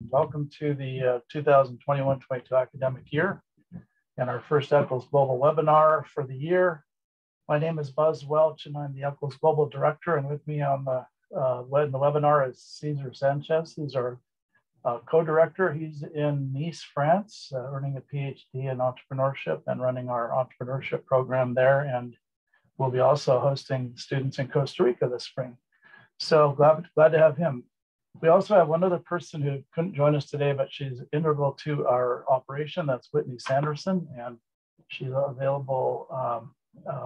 and welcome to the 2021-22 academic year and our first Eccles Global webinar for the year. My name is Buzz Welch and I'm the Eccles Global Director, and with me on the webinar is Cesar Sanchez. He's our co-director. He's in Nice, France, earning a PhD in entrepreneurship and running our entrepreneurship program there, and we'll be also hosting students in Costa Rica this spring. So glad to have him. We also have one other person who couldn't join us today, but she's integral to our operation. That's Whitney Sanderson, and she's available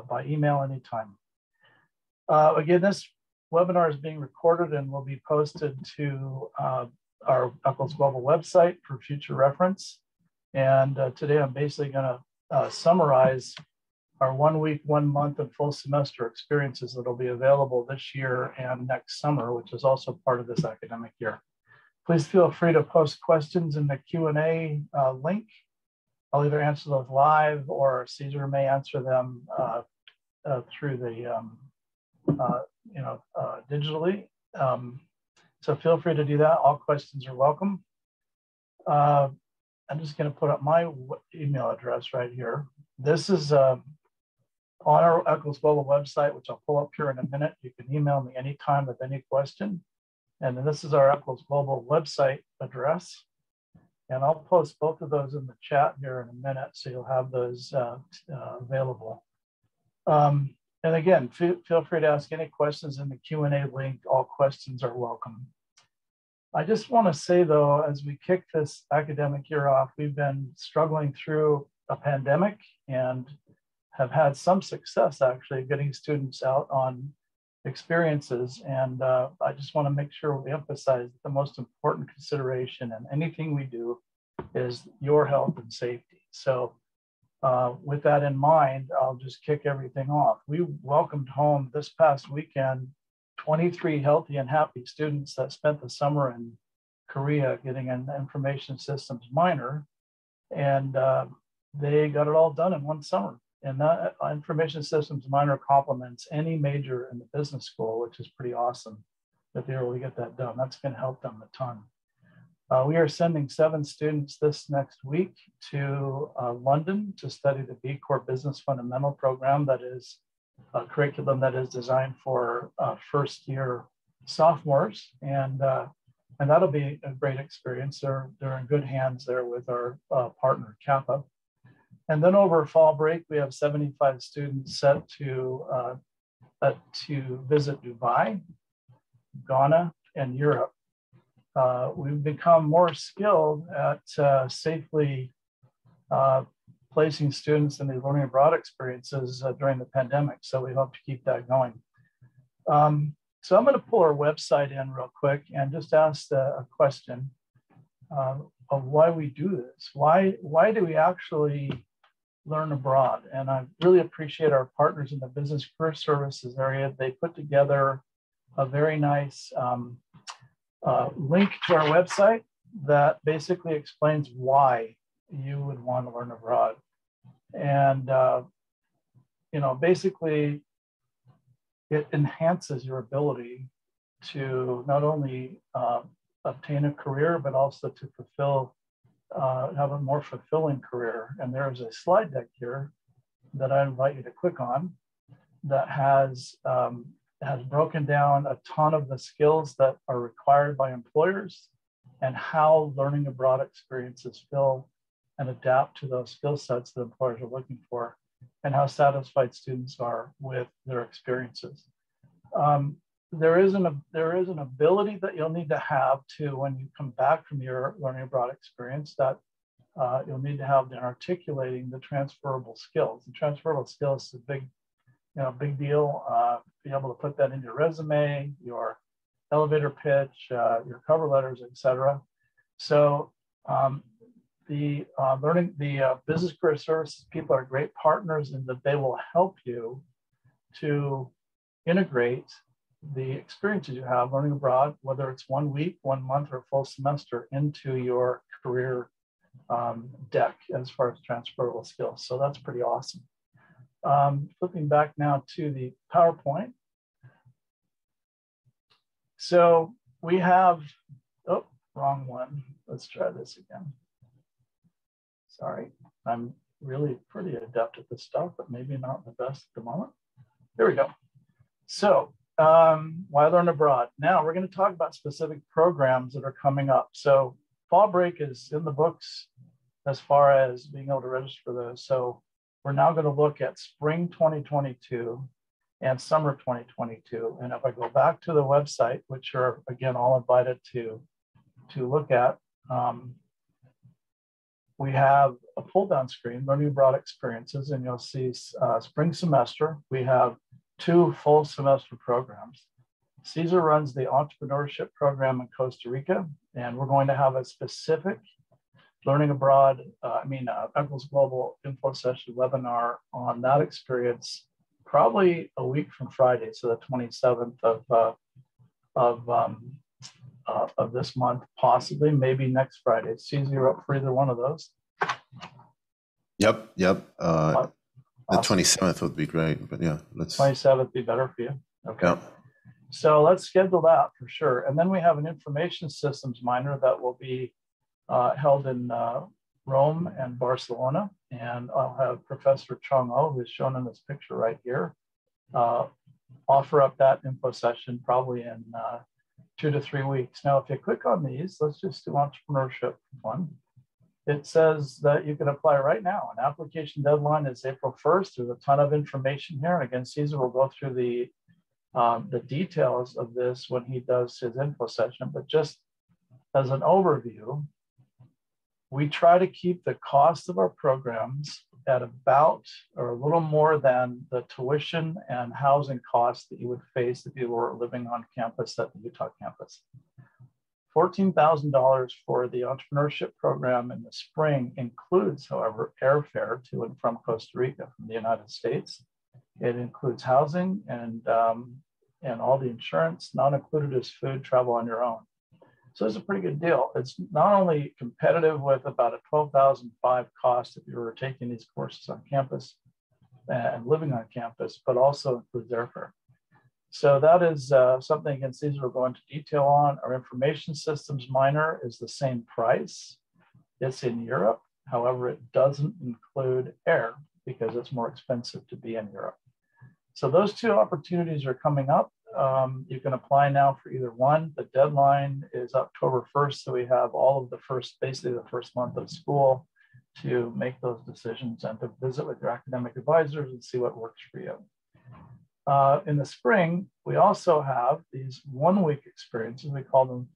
by email anytime. Again, this webinar is being recorded and will be posted to our Eccles Global website for future reference. And today I'm basically going to summarize our 1 week, 1 month, and full semester experiences that will be available this year and next summer, which is also part of this academic year. Please feel free to post questions in the Q&A link. I'll either answer those live or Cesar may answer them through the, digitally. So feel free to do that. All questions are welcome. I'm just going to put up my email address right here. This is on our Eccles Global website, which I'll pull up here in a minute. You can email me anytime with any question. And then this is our Eccles Global website address. And I'll post both of those in the chat here in a minute, so you'll have those available. And again, feel free to ask any questions in the Q&A link. All questions are welcome. I just want to say, though, as we kick this academic year off, we've been struggling through a pandemic and have had some success actually getting students out on experiences. And I just want to make sure we emphasize the most important consideration in anything we do is your health and safety. So with that in mind, I'll just kick everything off. We welcomed home this past weekend 23 healthy and happy students that spent the summer in Korea getting an information systems minor, and they got it all done in one summer. And that information systems minor complements any major in the business school, which is pretty awesome that they're able to get that done. That's going to help them a ton. We are sending 7 students this next week to London to study the B Corp Business Fundamental program. That is a curriculum that is designed for first-year sophomores, and that'll be a great experience. They're in good hands there with our partner Kappa. And then over fall break, we have 75 students set to visit Dubai, Ghana, and Europe. We've become more skilled at safely placing students in these learning abroad experiences during the pandemic. So we hope to keep that going. So I'm going to pull our website in real quick and just ask a question of why we do this. Why do we actually learn abroad? And I really appreciate our partners in the business career services area. They put together a very nice link to our website that basically explains why you would want to learn abroad. And, basically it enhances your ability to not only obtain a career, but also to have a more fulfilling career. And there is a slide deck here that I invite you to click on that has broken down a ton of the skills that are required by employers and how learning abroad experiences fill and adapt to those skill sets that employers are looking for, and how satisfied students are with their experiences. There is an ability that you'll need to have to, when you come back from your learning abroad experience, that you'll need to have in articulating the transferable skills. The transferable skills is a big deal. Be able to put that in your resume, your elevator pitch, your cover letters, etc. So the business career services people are great partners in that they will help you to integrate the experiences you have learning abroad, whether it's 1 week, 1 month, or a full semester, into your career deck as far as transferable skills. So that's pretty awesome. Flipping back now to the PowerPoint. So we have, wrong one. Let's try this again. Sorry, I'm really pretty adept at this stuff, but maybe not the best at the moment. There we go. So why learn abroad? Now we're going to talk about specific programs that are coming up. So fall break is in the books as far as being able to register for those. So we're now going to look at spring 2022 and summer 2022. And if I go back to the website, which you're again all invited to look at, we have a pull down screen, Learning Abroad Experiences, and you'll see spring semester. We have 2 full semester programs. Caesar runs the entrepreneurship program in Costa Rica, and we're going to have a specific Learning Abroad, Eccles Global info session webinar on that experience, probably a week from Friday, so the 27th of this month, possibly, maybe next Friday. Caesar, you're up for either one of those? Yep. The 27th would be great, but yeah, let's. 27th be better for you. Okay. Yeah. So let's schedule that for sure. And then we have an information systems minor that will be held in Rome and Barcelona. And I'll have Professor Chong O, who's shown in this picture right here, offer up that info session probably in 2 to 3 weeks. Now, if you click on these, let's just do entrepreneurship one. It says that you can apply right now. An application deadline is April 1st. There's a ton of information here. And again, Caesar will go through the details of this when he does his info session. But just as an overview, we try to keep the cost of our programs at about or a little more than the tuition and housing costs that you would face if you were living on campus at the Utah campus. $14,000 for the entrepreneurship program in the spring includes, however, airfare to and from Costa Rica from the United States. It includes housing and all the insurance. Not included is food, travel on your own. So it's a pretty good deal. It's not only competitive with about a $12,500 cost if you were taking these courses on campus and living on campus, but also includes airfare. So that is something, again, Caesar will go into detail on. Our information systems minor is the same price. It's in Europe. However, it doesn't include air because it's more expensive to be in Europe. So those 2 opportunities are coming up. You can apply now for either one. The deadline is October 1st. So we have all of basically the first month of school to make those decisions and to visit with your academic advisors and see what works for you. In the spring, we also have these 1-week experiences. We call them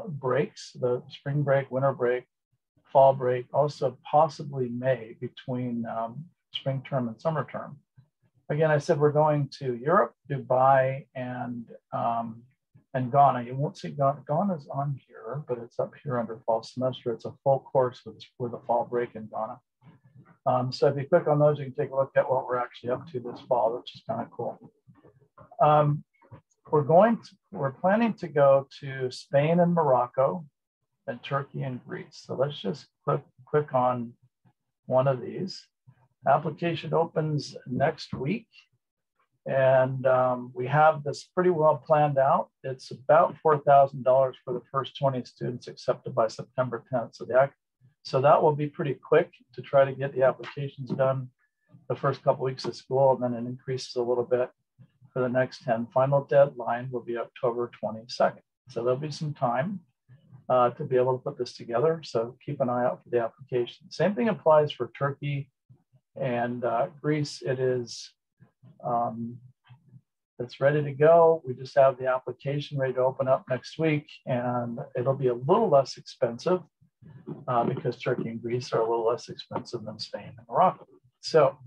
breaks, the spring break, winter break, fall break, also possibly May between spring term and summer term. Again, I said we're going to Europe, Dubai, and Ghana. You won't see Ghana. Ghana's on here, but it's up here under fall semester. It's a full course with a fall break in Ghana. So if you click on those, you can take a look at what we're actually up to this fall, which is kind of cool. We're planning to go to Spain and Morocco and Turkey and Greece. So let's just click on one of these. Application opens next week. And we have this pretty well planned out. It's about $4,000 for the first 20 students accepted by September 10th. So that will be pretty quick to try to get the applications done the first couple weeks of school, and then it increases a little bit for the next 10. Final deadline will be October 22nd. So there'll be some time to be able to put this together. So keep an eye out for the application. Same thing applies for Turkey and Greece. It's ready to go. We just have the application ready to open up next week, and it'll be a little less expensive because Turkey and Greece are a little less expensive than Spain and Morocco. So,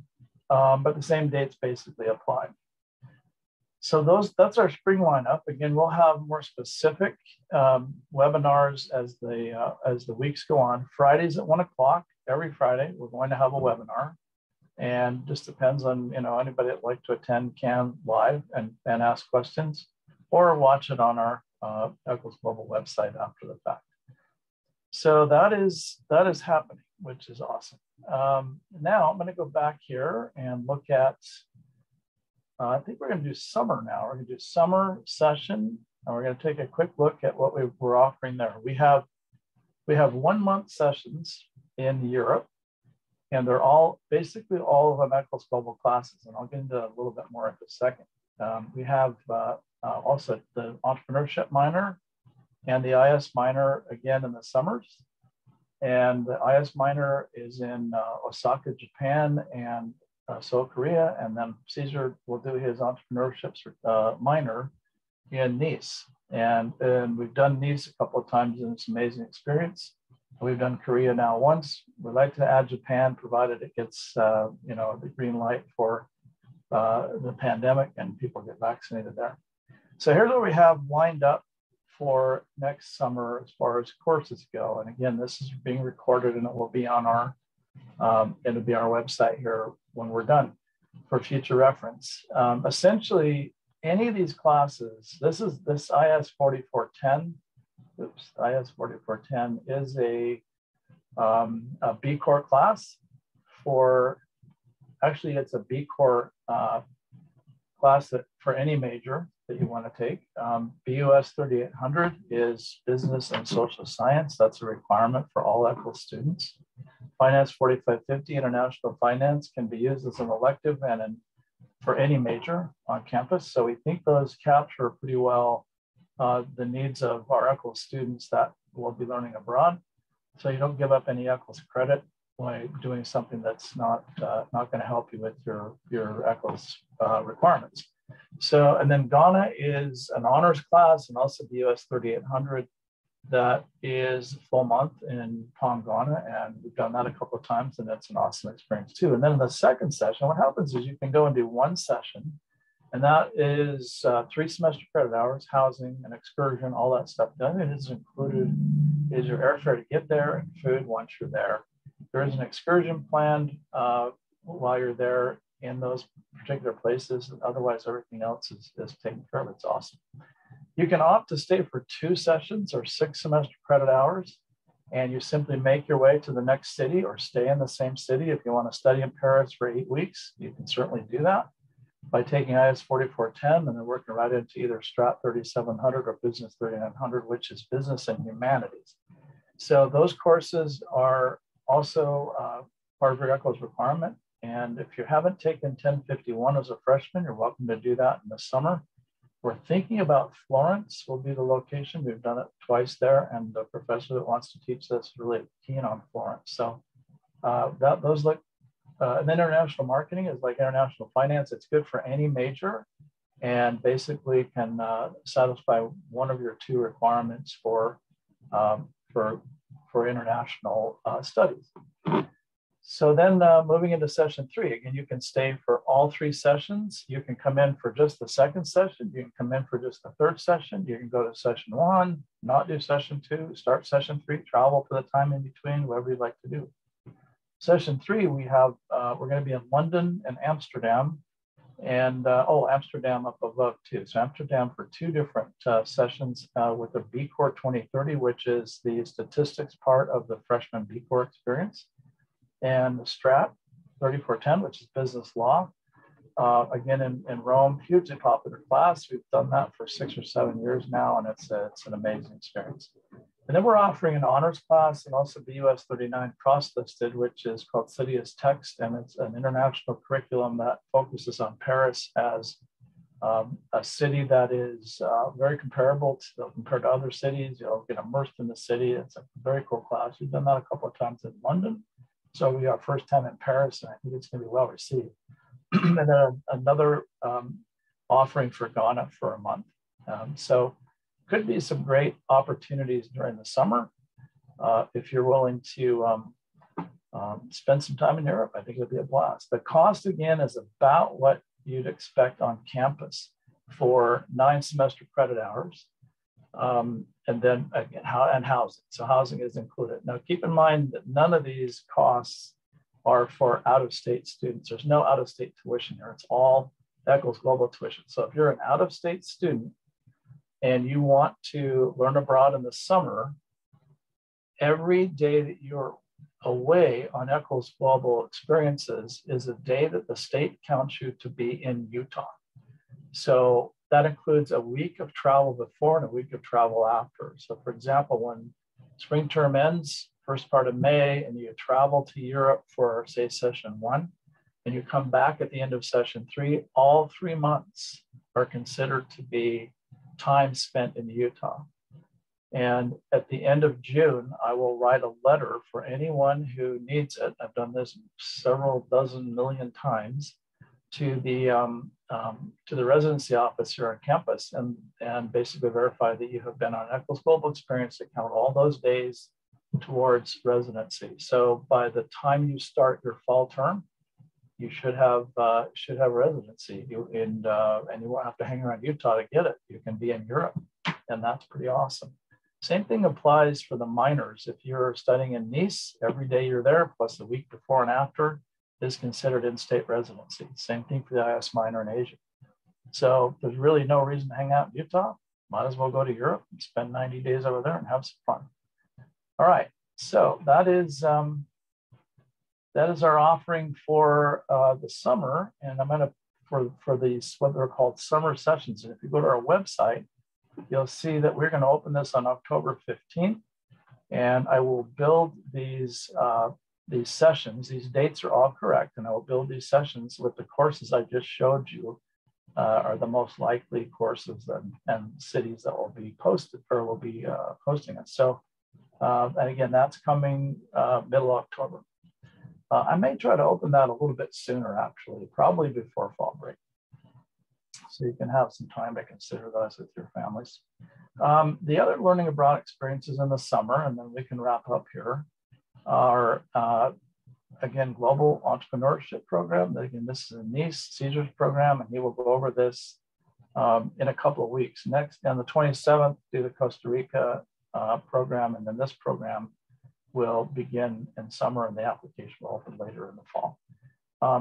but the same dates basically apply. So that's our spring lineup. Again, we'll have more specific webinars as the weeks go on. Fridays at 1 o'clock, every Friday, we're going to have a webinar. And just depends on, anybody that'd like to attend can live and ask questions or watch it on our Eccles Global website after the fact. So that is happening, which is awesome. Now I'm going to go back here and look at, I think we're going to do summer now. We're going to do summer session, and we're going to take a quick look at what we're offering there. We have We have 1 month sessions in Europe, and they're all, basically all of them Eccles Global classes, and I'll get into a little bit more in a second. We have also the entrepreneurship minor and the IS minor again in the summers. And the IS minor is in Osaka, Japan, and Seoul, Korea. And then Caesar will do his entrepreneurship minor in Nice. And we've done Nice a couple of times, and it's an amazing experience. We've done Korea now once. We'd like to add Japan, provided it gets the green light for the pandemic and people get vaccinated there. So here's what we have lined up for next summer as far as courses go. And again, this is being recorded, and it will be on our it'll be our website here when we're done for future reference. Essentially, any of these classes, this IS 4410. Oops, IS 4410 is a B Corp class for. Actually, it's a B Corp class for any major that you want to take. BUS 3800 is business and social science. That's a requirement for all Eccles students. Finance 4550, international finance, can be used as an elective and for any major on campus. So we think those capture pretty well the needs of our Eccles students that will be learning abroad. So you don't give up any Eccles credit by doing something that's not going to help you with your Eccles requirements. So, and then Ghana is an honors class, and also the US 3800 that is full month in Palm, Ghana, and we've done that a couple of times, and that's an awesome experience too. And then in the second session, what happens is you can go and do one session, and that is 3 semester credit hours, housing, and excursion, all that stuff. Then it is included is your airfare to get there and food once you're there. There is an excursion planned while you're there in those particular places. Otherwise, everything else is taken care of. It's awesome. You can opt to stay for 2 sessions or 6 semester credit hours, and you simply make your way to the next city or stay in the same city. If you want to study in Paris for 8 weeks, you can certainly do that by taking IS 4410 and then working right into either Strat 3700 or Business 3900, which is business and humanities. So those courses are also part of your Eccles requirement. And if you haven't taken 1051 as a freshman, you're welcome to do that in the summer. We're thinking about Florence will be the location. We've done it twice there, and the professor that wants to teach this is really keen on Florence. So those look, and then international marketing is like international finance. It's good for any major and basically can satisfy one of your 2 requirements for international studies. So then moving into session 3, again, you can stay for all 3 sessions. You can come in for just the second session. You can come in for just the third session. You can go to session 1, not do session 2, start session 3, travel for the time in between, whatever you'd like to do. Session 3, we have, we're going to be in London and Amsterdam, and Amsterdam up above too. So Amsterdam for 2 different sessions with the B Corp 2030, which is the statistics part of the freshman B Corp experience. And the Strat 3410, which is business law. Again, in Rome, hugely popular class. We've done that for 6 or 7 years now, and it's an amazing experience. And then we're offering an honors class and also BUS 39 cross-listed, which is called City as Text, and it's an international curriculum that focuses on Paris as a city that is very comparable compared to other cities. You'll get immersed in the city. It's a very cool class. We've done that a couple of times in London. So we got first time in Paris, and I think it's going to be well received. And then another offering for Ghana for a month. So could be some great opportunities during the summer. If you're willing to spend some time in Europe, I think it'll be a blast. The cost, again, is about what you'd expect on campus for 9 semester credit hours. And then again, housing. So housing is included. Now, keep in mind that none of these costs are for out-of-state students. There's no out-of-state tuition here. It's all Eccles Global tuition. So if you're an out-of-state student and you want to learn abroad in the summer, every day that you're away on Eccles Global experiences is a day that the state counts you to be in Utah. So that includes a week of travel before and a week of travel after. So for example, when Spring term ends first part of May, and you travel to Europe for, say, session 1, and you come back at the end of session 3. All 3 months are considered to be time spent in Utah. And at the end of June, I will write a letter for anyone who needs it. I've done this several dozen million times, to the residency office here on campus, and basically verify that you have been on an Eccles Global experience to count all those days towards residency. So by the time you start your fall term, you should have residency, and you won't have to hang around Utah to get it. You can be in Europe, and that's pretty awesome. Same thing applies for the minors. If you're studying in Nice, every day you're there, plus the week before and after, is considered in-state residency. Same thing for the IS minor in Asia. So there's really no reason to hang out in Utah. Might as well go to Europe and spend 90 days over there and have some fun. All right, so that is our offering for the summer. And I'm gonna, for these, what they're called summer sessions. And if you go to our website, you'll see that we're gonna open this on October 15th. And I will build these sessions. These dates are all correct, and I will build these sessions with the courses I just showed you are the most likely courses and cities that will be posted or will be posting it. So, and again, that's coming middle October. I may try to open that a little bit sooner, actually, probably before fall break, so you can have some time to consider those with your families. The other learning abroad experiences in the summer, and then we can wrap up here, are, again, Global Entrepreneurship Program. Again, this is a Nice Caesar's program, and he will go over this in a couple of weeks. Next, on the 27th, do the Costa Rica program, and then this program will begin in summer, and the application will open later in the fall.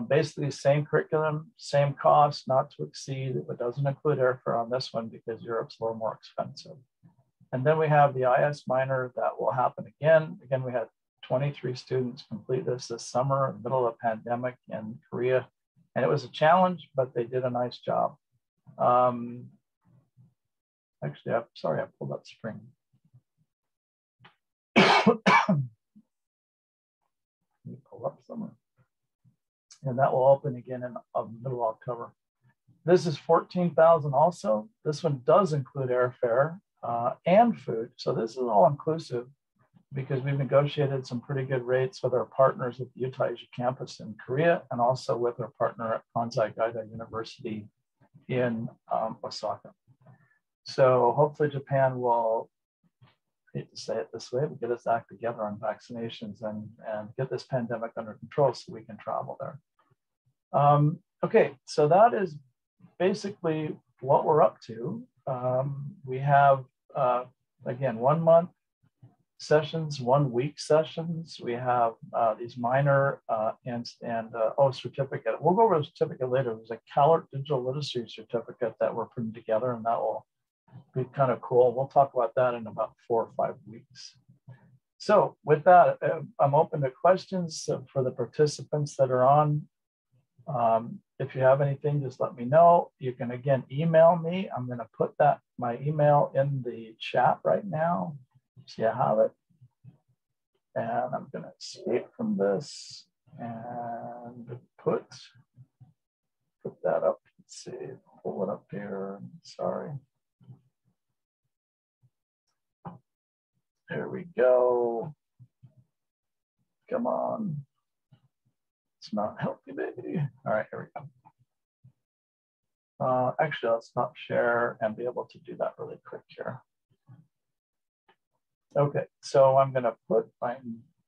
Basically, same curriculum, same cost, not to exceed. It doesn't include airfare on this one because Europe's a little more expensive. And then we have the IS minor that will happen again. Again, we had 23 students complete this summer in the middle of a pandemic in Korea. And it was a challenge, but they did a nice job. Actually, I'm sorry, I pulled up spring. Let me pull up summer. And that will open again in middle October. This is 14,000 also. This one does include airfare and food. So this is all inclusive, because we've negotiated some pretty good rates with our partners at the Utah Asia campus in Korea, and also with our partner at Kansai Gaida University in Osaka. So hopefully Japan will, I hate to say it this way, but get us act together on vaccinations and get this pandemic under control so we can travel there. Okay, so that is basically what we're up to. We have, again, 1 month sessions, 1 week sessions. We have these minor certificate. We'll go over the certificate later. There's a CalArts Digital Literacy certificate that we're putting together, and that will be kind of cool. We'll talk about that in about 4 or 5 weeks. So with that, I'm open to questions for the participants that are on. If you have anything, just let me know. You can, again, email me. I'm going to put my email in the chat right now, so you have it. And I'm going to escape from this and put that up. Let's see, pull it up here. Sorry. There we go. Come on. It's not healthy, baby. All right, here we go. Actually, I'll stop share and be able to do that really quick here. Okay, so I'm gonna put my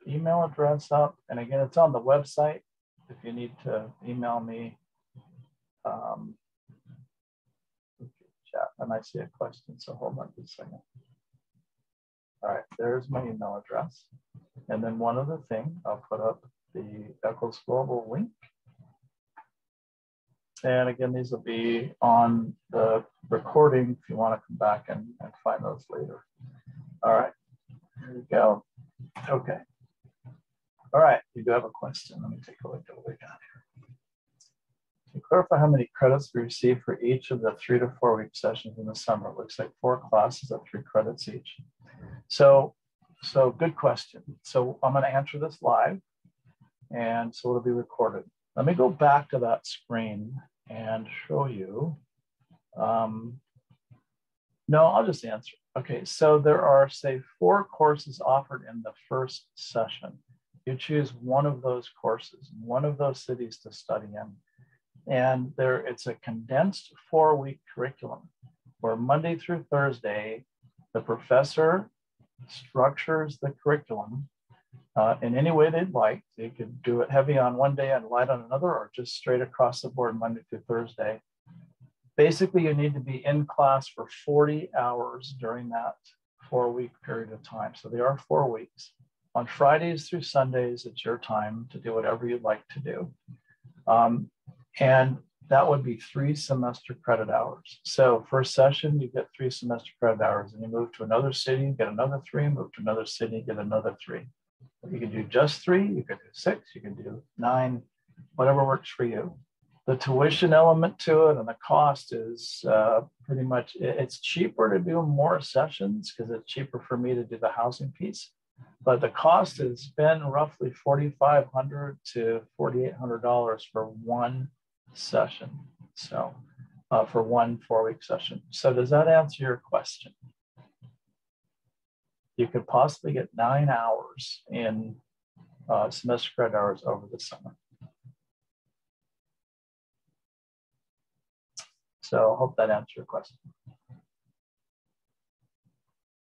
email address up. And again, it's on the website if you need to email me. Chat, and I see a question, so hold on just a second. All right, there's my email address. And then one other thing, I'll put up the Eccles Global link. And again, these will be on the recording if you want to come back and find those later. All right, here we go. Okay. All right, you do have a question. Let me take a look at what we got here. To clarify how many credits we receive for each of the 3 to 4 week sessions in the summer. It looks like 4 classes at 3 credits each. So So good question. So I'm going to answer this live, and so it'll be recorded. Let me go back to that screen and show you. No, I'll just answer. Okay, so there are, say, 4 courses offered in the first session. You choose one of those courses, one of those cities to study in. And it's a condensed 4-week curriculum where Monday through Thursday, the professor structures the curriculum in any way they'd like. They could do it heavy on one day and light on another, or just straight across the board Monday through Thursday. Basically, you need to be in class for 40 hours during that 4-week period of time. So they are 4 weeks. On Fridays through Sundays, it's your time to do whatever you'd like to do. And that would be 3 semester credit hours. So first session, you get 3 semester credit hours, and you move to another city, you get another 3, move to another city, get another 3. You can do just 3, you can do 6, you can do 9, whatever works for you. The tuition element to it and the cost is pretty much, it's cheaper to do more sessions because it's cheaper for me to do the housing piece. But the cost has been roughly $4,500 to $4,800 for one session. So for one 4-week session. So does that answer your question? You could possibly get 9 hours in semester credit hours over the summer. So I hope that answered your question.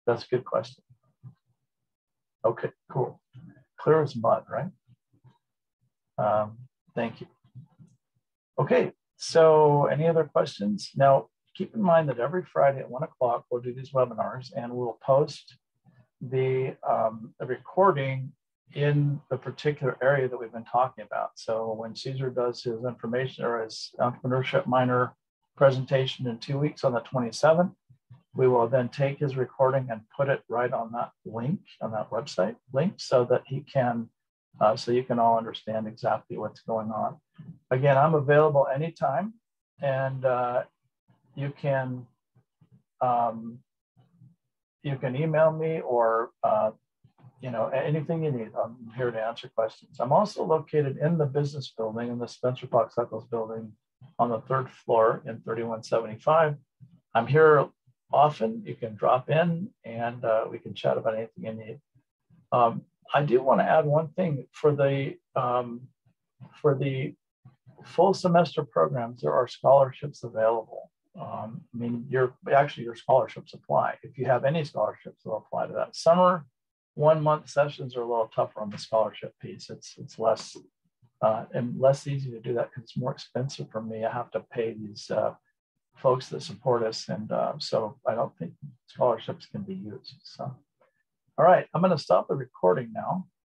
That's a good question. Okay, cool. Clear as mud, right? Thank you. Okay, so any other questions? Now, keep in mind that every Friday at 1 o'clock, we'll do these webinars, and we'll post the recording in the particular area that we've been talking about. So when Caesar does his information or his entrepreneurship minor presentation in 2 weeks on the 27th, we will then take his recording and put it right on that link, on that website link, so that he can, so you can all understand exactly what's going on. Again, I'm available anytime, and you can email me or anything you need. I'm here to answer questions. I'm also located in the business building, in the Spencer Fox Eccles building on the 3rd floor in 3175. I'm here often. You can drop in and we can chat about anything you need. I do want to add one thing for the full semester programs. There are scholarships available. I mean, your scholarships apply. If you have any scholarships, they'll apply to that. Summer 1-month sessions are a little tougher on the scholarship piece. It's less and less easy to do that because it's more expensive for me. I have to pay these folks that support us, and so I don't think scholarships can be used. So, all right, I'm going to stop the recording now.